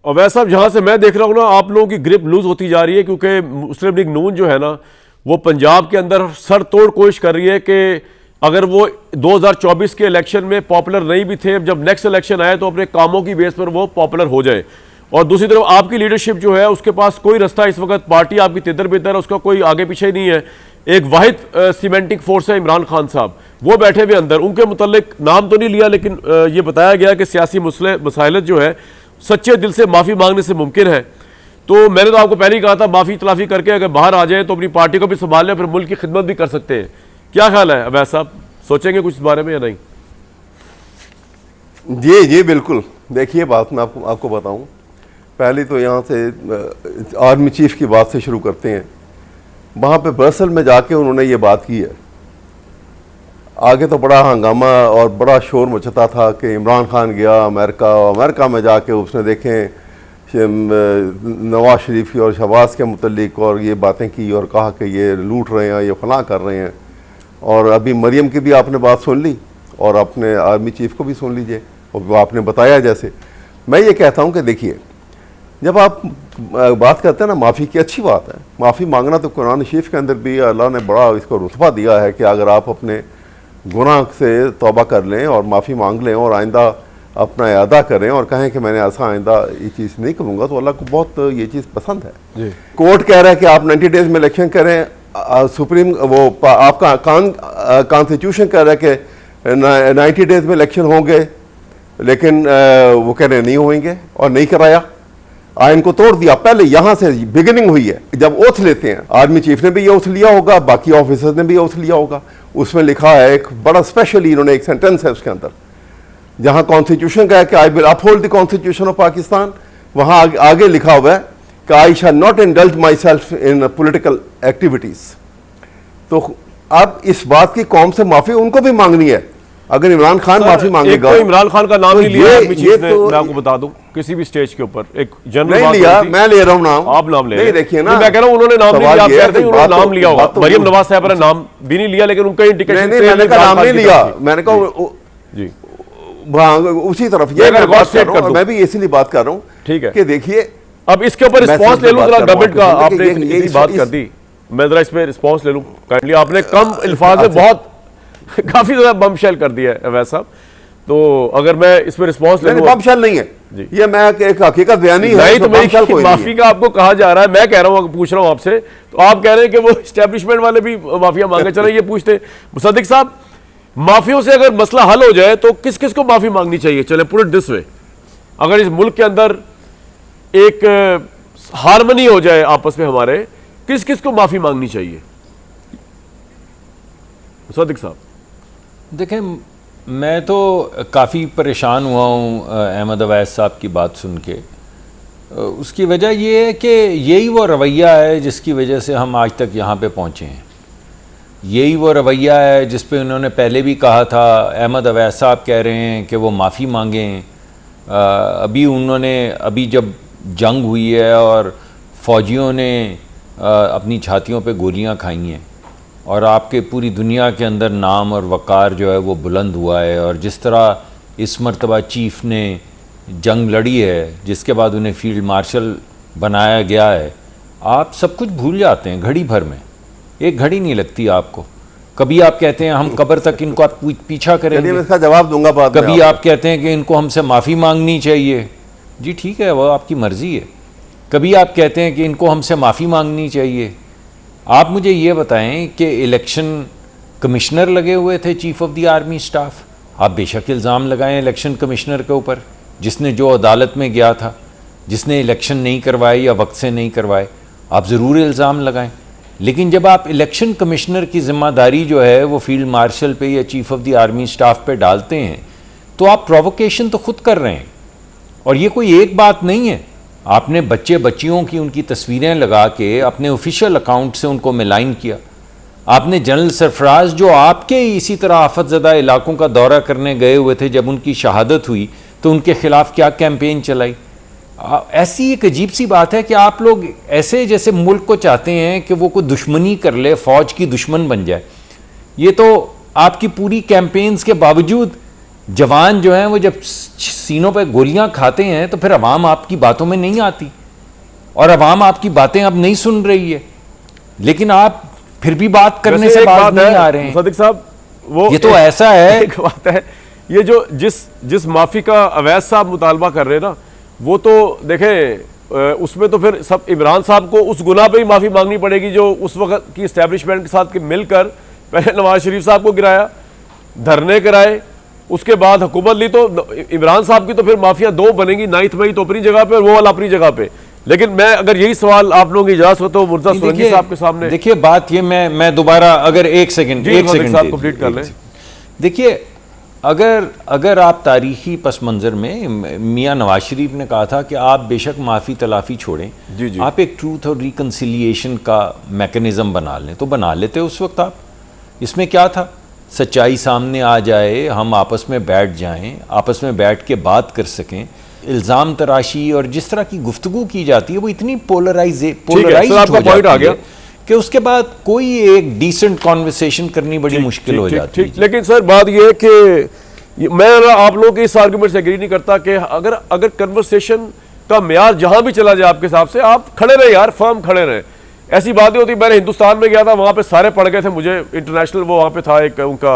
और वैसा जहां से मैं देख रहा हूं ना, आप लोगों की ग्रिप लूज होती जा रही है, क्योंकि मुस्लिम लीग नून जो है ना, वो पंजाब के अंदर सर तोड़ कोशिश कर रही है कि अगर वो 2024 के इलेक्शन में पॉपुलर नहीं भी थे, जब नेक्स्ट इलेक्शन आए तो अपने कामों की बेस पर वो पॉपुलर हो जाए। और दूसरी तरफ आपकी लीडरशिप जो है, उसके पास कोई रास्ता इस वक्त, पार्टी आपकी तितर बितर है, उसका कोई आगे पीछे नहीं है। एक वाहिद सीमेंटिंग फोर्स है इमरान खान साहब, वो बैठे हुए अंदर। उनके मुतल्लिक नाम तो नहीं लिया, लेकिन ये बताया गया कि सियासी मसाइलत जो है सच्चे दिल से माफ़ी मांगने से मुमकिन है। तो मैंने तो आपको पहले ही कहा था, माफ़ी तलाफ़ी करके अगर बाहर आ जाए तो अपनी पार्टी को भी संभाल लें, फिर मुल्क की खिदमत भी कर सकते हैं। क्या ख्याल है अवैस साहब, सोचेंगे कुछ इस बारे में या नहीं? जी बिल्कुल। देखिए, बात मैं आपको बताऊं, पहले तो यहाँ से आर्मी चीफ की बात से शुरू करते हैं। वहाँ पे ब्रसल में जाके उन्होंने ये बात की है। आगे तो बड़ा हंगामा और बड़ा शोर मचता था कि इमरान खान गया अमेरिका में जाके उसने देखें नवाज शरीफ की और शहबाज के मुतल्लिक और ये बातें की और कहा कि ये लूट रहे हैं, ये फलां कर रहे हैं। और अभी मरियम की भी आपने बात सुन ली और अपने आर्मी चीफ को भी सुन लीजिए, और वो आपने बताया। जैसे मैं ये कहता हूँ कि देखिए, जब आप बात करते हैं ना माफ़ी की, अच्छी बात है, माफ़ी मांगना तो कुरान शरीफ के अंदर भी अल्लाह ने बड़ा इसको रुतबा दिया है कि अगर आप अपने गुनाह से तौबा कर लें और माफ़ी मांग लें और आइंदा अपना अदा करें और कहें कि मैंने ऐसा आइंदा ये चीज़ नहीं करूँगा, तो अल्लाह को बहुत ये चीज़ पसंद है। कोर्ट कह रहा है कि आप 90 डेज में इलेक्शन करें, सुप्रीम वो आपका कॉन्स्टिट्यूशन कह रहा है कि 90 डेज में इलेक्शन होंगे, लेकिन वो कह रहे नहीं होंगे और नहीं कराया, आयन को तोड़ दिया। पहले यहाँ से बिगिनिंग हुई है। जब ओथ लेते हैं, आर्मी चीफ ने भी ये ओथ लिया होगा, बाकी ऑफिसर्स ने भी ओथ लिया होगा, उसमें लिखा है एक बड़ा स्पेशली, इन्होंने एक सेंटेंस है उसके अंदर, जहाँ कॉन्स्टिट्यूशन का है कि I will uphold the constitution of Pakistan, वहाँ आगे लिखा हुआ है कि I shall not indulge myself in political activities. तो अब इस बात की कौम से माफी उनको भी मांगनी है। अगर इमरान खान माफी मांगेगा, तो इमरान खान का नाम तो नहीं लिया ये तो मैं आपको बता दूं, किसी भी स्टेज के ऊपर एक जनरल नहीं लिया, मैं ले रहा हूं नाम, आप नाम ले नहीं। देखिए ना, मैं कह रहा हूं उन्होंने नाम नहीं लिया, आप कहते हैं उन्होंने नाम लिया होगा। मरियम नवाज साहब ने नाम भी नहीं लिया, लेकिन उनका इंडिकेशन नहीं, मैंने कहा नाम नहीं लिया, मैंने कहा जी उसी तरफ ये मैं भी इसीलिए बात कर रहा हूं। ठीक है, कि देखिए अब इसके ऊपर रिस्पांस ले लूं जरा। गवर्नमेंट का आपने इतनी बात कर दी, मैं जरा इस पे रिस्पांस ले लूं काइंडली। आपने कम अल्फाज में बहुत काफी ज्यादा बमशेल कर दिया है अवैस साहब, तो अगर मैं इस पे रिस्पांस ले लूं। बमशेल नहीं है ये, मैं एक हकीकत बयानी है। नहीं तो मेरी माफी का आपको कहा जा रहा है, मैं कह रहा हूं, पूछ रहा हूं आपसे, तो आप कह रहे हैं कि वो एस्टेब्लिशमेंट वाले भी माफिया मांगे। चले ये पूछते मुसद्दिक साहब, माफियों से अगर मसला हल हो जाए तो किस किस को माफी मांगनी चाहिए? चले पुट इट दिस वे, अगर इस मुल्क के अंदर एक हार्मनी हो जाए आपस में हमारे, किस किस को माफी मांगनी चाहिए मुसद्दिक साहब? देखें, मैं तो काफ़ी परेशान हुआ हूँ अहमद अवैस साहब की बात सुन के। उसकी वजह ये है कि यही वो रवैया है जिसकी वजह से हम आज तक यहाँ पे पहुँचे हैं। यही वो रवैया है जिस पे उन्होंने पहले भी कहा था। अहमद अवैस साहब कह रहे हैं कि वो माफ़ी मांगें। अभी जब जंग हुई है और फ़ौजियों ने अपनी छातियों पे गोलियां खाई हैं और आपके पूरी दुनिया के अंदर नाम और वक़ार जो है वो बुलंद हुआ है, और जिस तरह इस मर्तबा चीफ़ ने जंग लड़ी है, जिसके बाद उन्हें फील्ड मार्शल बनाया गया है, आप सब कुछ भूल जाते हैं घड़ी भर में। एक घड़ी नहीं लगती आपको। कभी आप कहते हैं हम कब्र तक इनको आप पीछा करेंगे, मैं इसका जवाब दूंगा बाद में। कभी आप कहते हैं कि इनको हमसे माफ़ी मांगनी चाहिए, जी ठीक है, वो आपकी मर्ज़ी है। कभी आप कहते हैं कि इनको हमसे माफ़ी मांगनी चाहिए। आप मुझे ये बताएं कि इलेक्शन कमिश्नर लगे हुए थे chief of the army staff, आप बेशक इल्ज़ाम लगाएं इलेक्शन कमिश्नर के ऊपर, जिसने जो अदालत में गया था, जिसने इलेक्शन नहीं करवाए या वक्त से नहीं करवाए, आप ज़रूर इल्ज़ाम लगाएं। लेकिन जब आप इलेक्शन कमिश्नर की ज़िम्मेदारी जो है वो फील्ड मार्शल पे या chief of the army staff पे डालते हैं, तो आप प्रोवोकेशन तो खुद कर रहे हैं। और ये कोई एक बात नहीं है। आपने बच्चे बच्चियों की उनकी तस्वीरें लगा के अपने ऑफिशियल अकाउंट से उनको मिलाइन किया। आपने जनरल सरफराज जो आपके इसी तरह आफतज़दा इलाकों का दौरा करने गए हुए थे, जब उनकी शहादत हुई तो उनके खिलाफ क्या कैंपेन चलाई। ऐसी एक अजीब सी बात है कि आप लोग ऐसे जैसे मुल्क को चाहते हैं कि वो कोई दुश्मनी कर ले, फ़ौज की दुश्मन बन जाए। ये तो आपकी पूरी कैंपेन्स के बावजूद जवान जो हैं वो जब सीनों पे गोलियां खाते हैं तो फिर अवाम आपकी बातों में नहीं आती और अवाम आपकी बातें अब नहीं सुन रही है, लेकिन आप फिर भी बात करने से बात नहीं आ रहे हैं। सदिक साहब, वो ये तो ऐसा है, एक बात है, ये जो जिस माफी का अवैध साहब मुतालबा कर रहे हैं ना, वो तो देखें उसमें तो फिर सब इमरान साहब को उस गुनाह पे ही माफी मांगनी पड़ेगी जो उस वक्त की इस्टेब्लिशमेंट के साथ मिलकर पहले नवाज शरीफ साहब को गिराया, धरने कराए, उसके बाद हुकूमत ली। तो इमरान साहब की तो फिर माफिया दो बनेगी, 9 मई तो अपनी जगह पे और वो वाला अपनी जगह पे। लेकिन मैं अगर यही सवाल आप लोगों की इजाजत हो तो मुर्तजा सोलंकी साहब के सामने। देखिए बात ये, मैं दोबारा अगर एक सेकंड कंप्लीट कर लें। देखिए अगर आप तारीखी पस मंजर में मियाँ नवाज शरीफ ने कहा था कि आप बेशक माफ़ी तलाफ़ी छोड़ें, जी। आप एक ट्रूथ और रिकन्सिलिएशन का मैकेनिज़्म बना लें, तो बना लेते उस वक्त आप। इसमें क्या था, सच्चाई सामने आ जाए, हम आपस में बैठ जाएं, आपस में बैठ के बात कर सकें। इल्ज़ाम तराशी और जिस तरह की गुफ्तगू की जाती है वो इतनी पोलराइज हो जाती है कि उसके बाद कोई एक डिसेंट कॉन्वर्सेशन करनी बड़ी मुश्किल हो जाती है। लेकिन सर बात यह है कि मैं आप लोगों के इस आर्गुमेंट से एग्री नहीं करता कि अगर कन्वर्सेशन का म्यार जहां भी चला जाए आपके हिसाब से, आप खड़े रहे यार, फर्म खड़े रहे। ऐसी बातें होती, मैंने हिंदुस्तान में गया था, वहां पे सारे पड़ गए थे मुझे, इंटरनेशनल वो वहां पे था एक उनका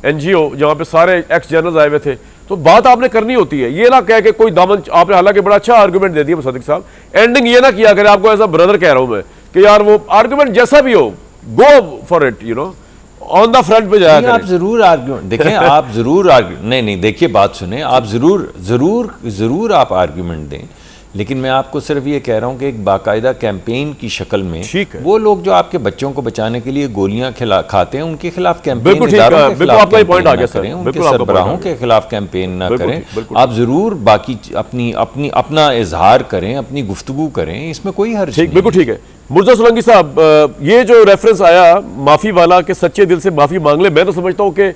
NGO जहां पे सारे एक्स जनरल्स आए हुए थे, तो बात आपने करनी होती है, ये ना कह के कोई दामन। आपने हालांकि बड़ा अच्छा आर्गुमेंट दे दिया मुसद्दिक साहब, एंडिंग ये ना किया करे, आपको एज अ ब्रदर कह रहा हूं मैं कि यार वो आर्गुमेंट जैसा भी हो, go for it, you know, on the front पे जाया करें। आप जरूर आर्गुमेंट देखें, आप जरूर नहीं देखिए बात सुने, आप जरूर आप आर्गुमेंट दें, लेकिन मैं आपको सिर्फ ये कह रहा हूं कि एक बाकायदा कैंपेन की शक्ल में वो लोग जो आपके बच्चों को बचाने के लिए गोलियां खाते हैं उनके खिलाफ कैंपेन, उनके सरबराहों के खिलाफ कैंपेन ना करें। आप जरूर बाकी अपना इजहार करें, अपनी गुफ्तगू करें, इसमें कोई हर्ज नहीं। बिल्कुल ठीक है। मुर्तजा सोलंकी साहब, ये जो रेफरेंस आया माफी वाला के सच्चे दिल से माफी मांग ले, मैं तो समझता हूं कि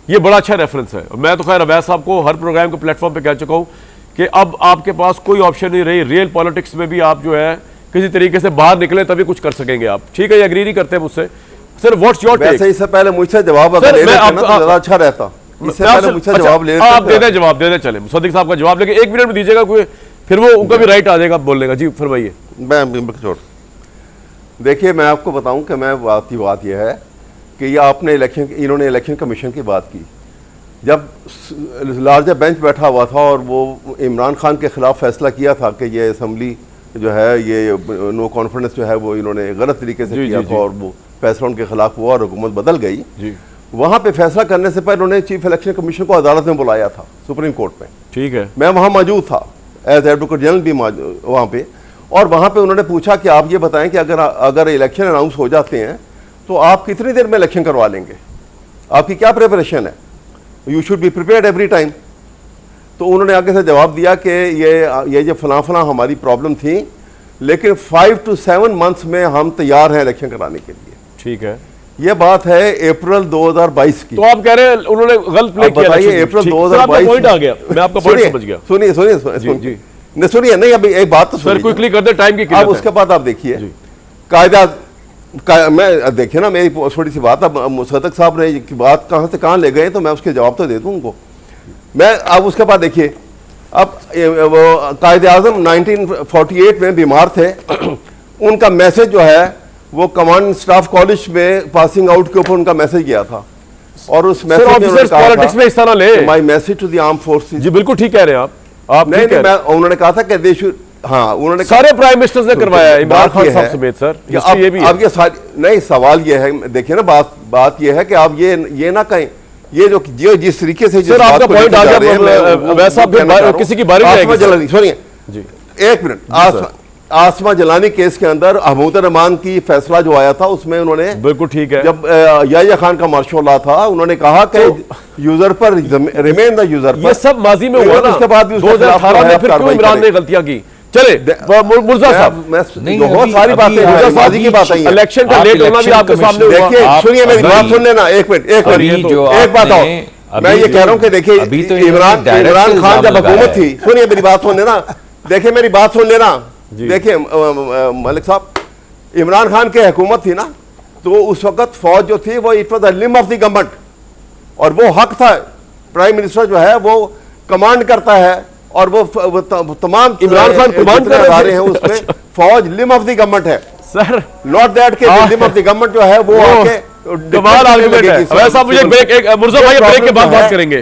ये बड़ा अच्छा रेफरेंस है। मैं तो खैर अवैध साहब को हर प्रोग्राम के प्लेटफॉर्म पे कह चुका हूं कि अब आपके पास कोई ऑप्शन नहीं रही, रियल पॉलिटिक्स में भी आप जो है किसी तरीके से बाहर निकले तभी कुछ कर सकेंगे आप। ठीक है, एग्री नहीं करते मुझसे सर, व्हाट्स योर टेक? वैसे इससे पहले मुझसे जवाब अगर ले लेते ना तो ज़्यादा अच्छा रहता। इससे पहले मुझसे जवाब ले लेते। आप दे दें चले मुसद्दिक साहब का जवाब लेके 1 मिनट में दीजिएगा, कोई फिर वो उनका भी राइट आ जाएगा बोलने का। जी फरमाइए। मैं छोड़, देखिए मैं आपको बताऊं कि मैं बात यह है कि ये आपने इन्होंने इलेक्शन कमीशन की बात की, जब लार्जर बेंच बैठा हुआ था और वो इमरान खान के खिलाफ फैसला किया था कि ये असम्बली जो है ये नो कॉन्फिडेंस जो है वो इन्होंने गलत तरीके से किया था और वो फैसला उनके खिलाफ हुआ और हुकूमत बदल गई। वहाँ पे फैसला करने से पहले उन्होंने चीफ इलेक्शन कमीशन को अदालत में बुलाया था, सुप्रीम कोर्ट में। ठीक है, मैं वहाँ मौजूद था, एज एडवोकेट जनरल भी वहाँ पे, और वहाँ पे उन्होंने पूछा कि आप ये बताएं कि अगर इलेक्शन अनाउंस हो जाते हैं तो आप कितनी देर में इलेक्शन करवा लेंगे, आपकी क्या प्रिपरेशन है, you should be prepared every time. तो उन्होंने आगे से जवाब दिया कि ये जो फलां हमारी प्रॉब्लम थी, लेकिन 5 to 7 मंथ्स में हम तैयार हैं इलेक्शन कराने के लिए। ठीक है, ये बात है अप्रैल 2022 की। तो आप कह रहे हैं उन्होंने गलत प्ले किया? बताइए, अप्रैल 2022 पॉइंट आ गया, मैं आपका पॉइंट समझ गया। सुनिए नहीं, अभी एक बात तो सर क्विकली कर दे, टाइम की अब उसके बाद आप देखिए कायदा मैं देखिए ना, मेरी थोड़ी सी बात, अब मुसद्दिक साहब ने बात कहाँ से कहाँ ले गए तो मैं उसके जवाब तो दे दूँ उनको। मैं अब उसके बाद देखिए, अब वो कायद-ए-आज़म 1948 में बीमार थे, उनका मैसेज जो है वो कमांड स्टाफ कॉलेज में पासिंग आउट के ऊपर उनका मैसेज गया था, और उस मैसेज में इस तरह ले my message to the armed forces. जी बिल्कुल ठीक कह रहे हैं आप नहीं, उन्होंने कहा था कि दे शुड, हाँ उन्होंने सारे प्राइम मिनिस्टर्स ने करवाया है, इमरान खान साहब समेत। सर ये भी अब ये सारी नहीं, सवाल ये है, देखिए ना बात ये है कि आप ये ना कहें, ये जो जिस तरीके से सर आपका पॉइंट आ गया, वैसा किसी की बारी में जलानी, सुनिए एक मिनट, आसमा जलानी केस के अंदर महमूद रहमान की फैसला जो आया था उसमें उन्होंने, बिल्कुल ठीक है, जब याहिया खान का मार्शल लॉ था उन्होंने कहा कि यूजर पर रिमेन द यूजर पर, ये सब माजी में हुआ ना, उसके बाद 2018 में फिर क्यों इमरान ने गलतियां की? चले मुर्जा साहब, बहुत सारी बातें माजी की बात आई है, इलेक्शन का लेट होना भी आपके सामने। देखिए सुनिए मेरी बात सुन लेना, एक मिनट एक बात आओ, मैं ये कह रहा हूँ कि देखिए इमरान खान जब हुकूमत थी, सुनिए मेरी बात सुन लेना, देखिए मेरी बात सुन लेना, देखिए मलिक साहब, इमरान खान की हुकूमत थी ना, तो उस वक्त फौज जो थी वो it was the limb of the government, और वो हक था प्राइम मिनिस्टर जो है वो कमांड करता है और वो तमाम इमरान खान कमांड कर रहे हैं उसमें फौज लिम ऑफ द गवर्नमेंट है सर। नॉट दैट के लिम ऑफ द गवर्नमेंट जो है वो आके कमाल आर्गुमेंट है। वैसा मुझे ब्रेक, एक मुर्जा भाई ब्रेक के बाद बात करेंगे।